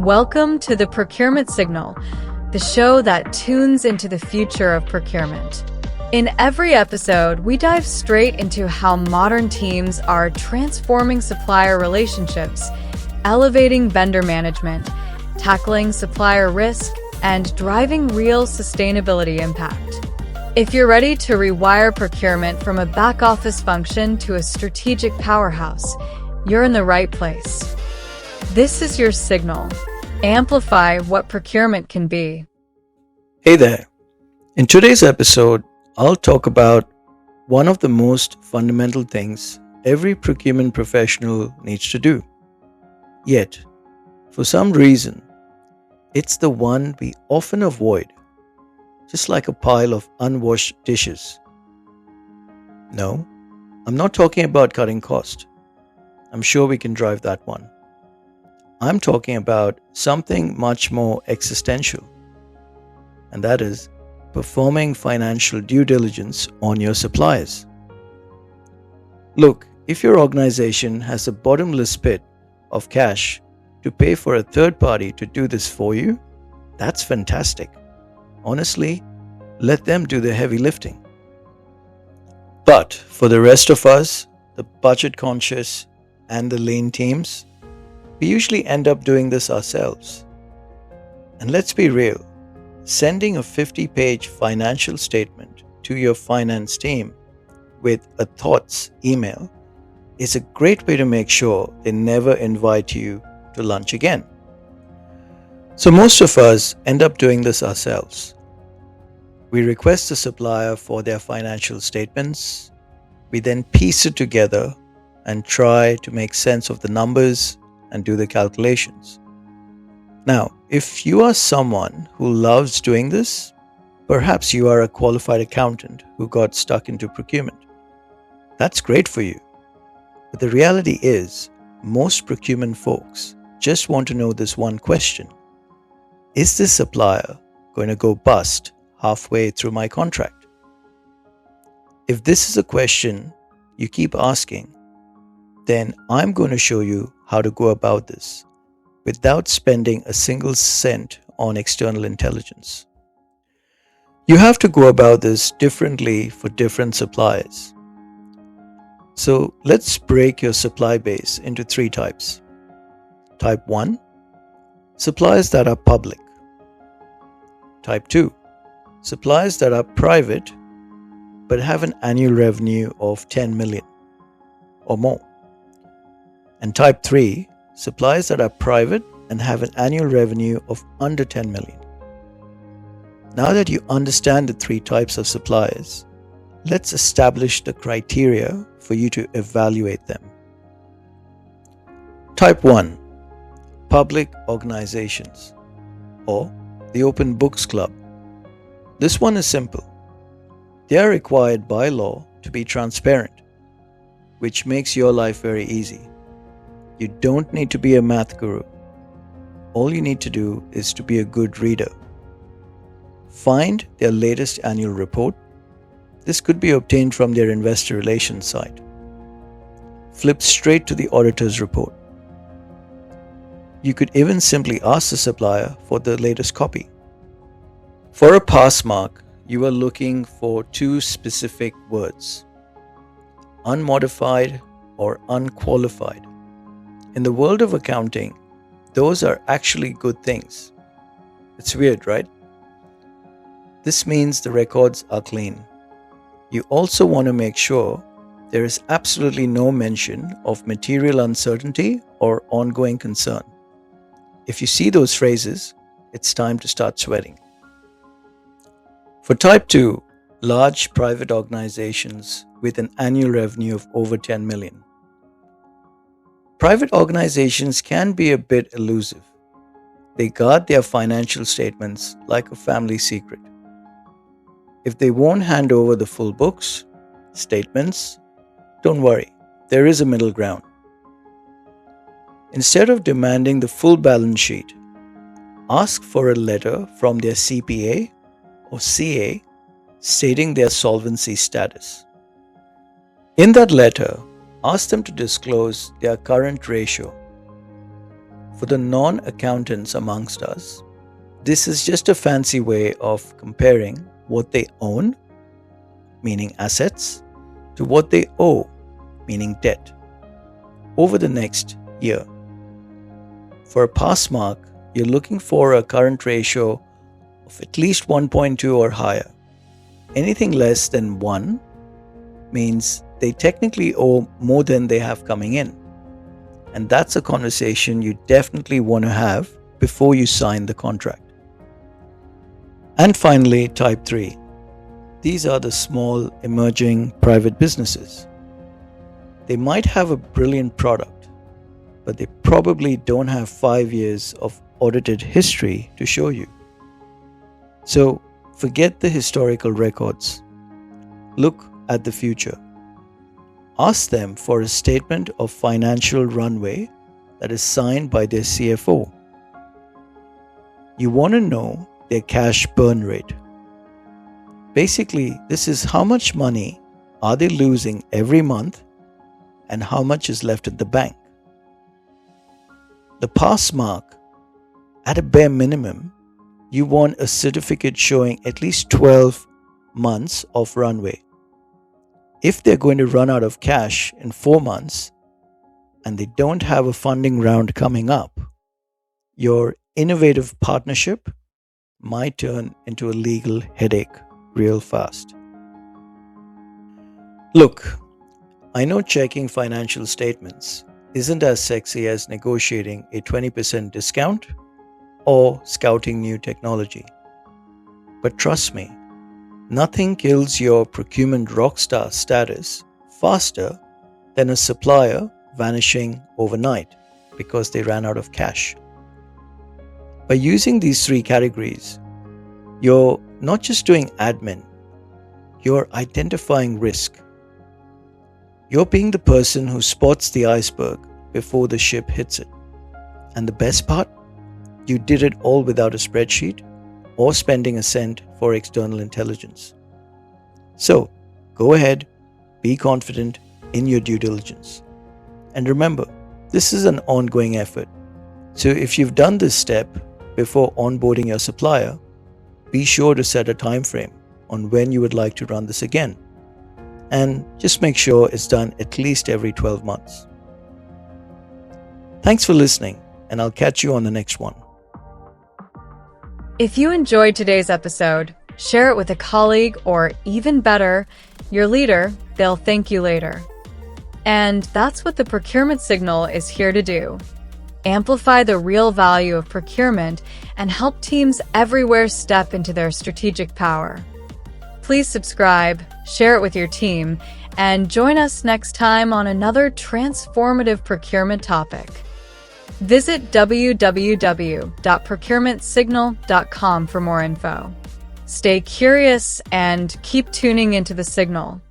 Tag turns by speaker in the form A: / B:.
A: Welcome to the Procurement Signal, the show that tunes into the future of procurement. In every episode, we dive straight into how modern teams are transforming supplier relationships, elevating vendor management, tackling supplier risk, and driving real sustainability impact. If you're ready to rewire procurement from a back-office function to a strategic powerhouse, you're in the right place. This is your signal. Amplify what procurement can be.
B: Hey there. In today's episode, I'll talk about one of the most fundamental things every procurement professional needs to do. Yet, for some reason, it's the one we often avoid, just like a pile of unwashed dishes. No, I'm not talking about cutting cost. I'm sure we can drive that one. I'm talking about something much more existential, and that is performing financial due diligence on your suppliers. Look, if your organization has a bottomless pit of cash to pay for a third party to do this for you, that's fantastic. Honestly, let them do the heavy lifting. But for the rest of us, the budget conscious and the lean teams, we usually end up doing this ourselves. And let's be real, sending a 50-page financial statement to your finance team with a thoughts email is a great way to make sure they never invite you to lunch again. So most of us end up doing this ourselves. We request the supplier for their financial statements. We then piece it together and try to make sense of the numbers and do the calculations. Now, if you are someone who loves doing this, perhaps you are a qualified accountant who got stuck into procurement. That's great for you. But the reality is, most procurement folks just want to know this one question. Is this supplier going to go bust halfway through my contract? If this is a question you keep asking, then I'm going to show you how to go about this without spending a single cent on external intelligence. You have to go about this differently for different suppliers. So let's break your supply base into 3 types. Type 1, suppliers that are public. Type 2, suppliers that are private but have an annual revenue of 10 million or more. And type 3, suppliers that are private and have an annual revenue of under 10 million. Now that you understand the 3 types of suppliers, let's establish the criteria for you to evaluate them. Type 1, public organizations or the Open Books Club. This one is simple. They are required by law to be transparent, which makes your life very easy. You don't need to be a math guru. All you need to do is to be a good reader. Find their latest annual report. This could be obtained from their investor relations site. Flip straight to the auditor's report. You could even simply ask the supplier for the latest copy. For a pass mark, you are looking for 2 specific words: unmodified or unqualified. In the world of accounting, those are actually good things. It's weird, right? This means the records are clean. You also want to make sure there is absolutely no mention of material uncertainty or ongoing concern. If you see those phrases, it's time to start sweating. For type 2, large private organizations with an annual revenue of over 10 million. Private organizations can be a bit elusive. They guard their financial statements like a family secret. If they won't hand over the full books, statements, don't worry, there is a middle ground. Instead of demanding the full balance sheet, ask for a letter from their CPA or CA stating their solvency status. In that letter, ask them to disclose their current ratio. for the non-accountants amongst us, this is just a fancy way of comparing what they own, meaning assets, to what they owe, meaning debt, over the next year. For a pass mark, you're looking for a current ratio of at least 1.2 or higher. Anything less than 1 means they technically owe more than they have coming in. And that's a conversation you definitely want to have before you sign the contract. And finally, type 3. These are the small, emerging private businesses. They might have a brilliant product, but they probably don't have 5 years of audited history to show you. So forget the historical records. Look at the future. Ask them for a statement of financial runway that is signed by their CFO. You want to know their cash burn rate. Basically, this is how much money are they losing every month and how much is left at the bank. The pass mark, at a bare minimum, you want a certificate showing at least 12 months of runway. If they're going to run out of cash in 4 months and they don't have a funding round coming up, your innovative partnership might turn into a legal headache real fast. Look, I know checking financial statements isn't as sexy as negotiating a 20% discount or scouting new technology. But trust me, nothing kills your procurement rockstar status faster than a supplier vanishing overnight because they ran out of cash. By using these 3 categories, you're not just doing admin, you're identifying risk. You're being the person who spots the iceberg before the ship hits it. And the best part? You did it all without a spreadsheet or spending a cent for external intelligence. So, go ahead, be confident in your due diligence. And remember, this is an ongoing effort. So if you've done this step before onboarding your supplier, be sure to set a time frame on when you would like to run this again. And just make sure it's done at least every 12 months. Thanks for listening, and I'll catch you on the next one.
A: If you enjoyed today's episode, share it with a colleague or, even better, your leader. They'll thank you later. And that's what the Procurement Signal is here to do. Amplify the real value of procurement and help teams everywhere step into their strategic power. Please subscribe, share it with your team, and join us next time on another transformative procurement topic. Visit www.procurementsignal.com for more info. Stay curious and keep tuning into the signal.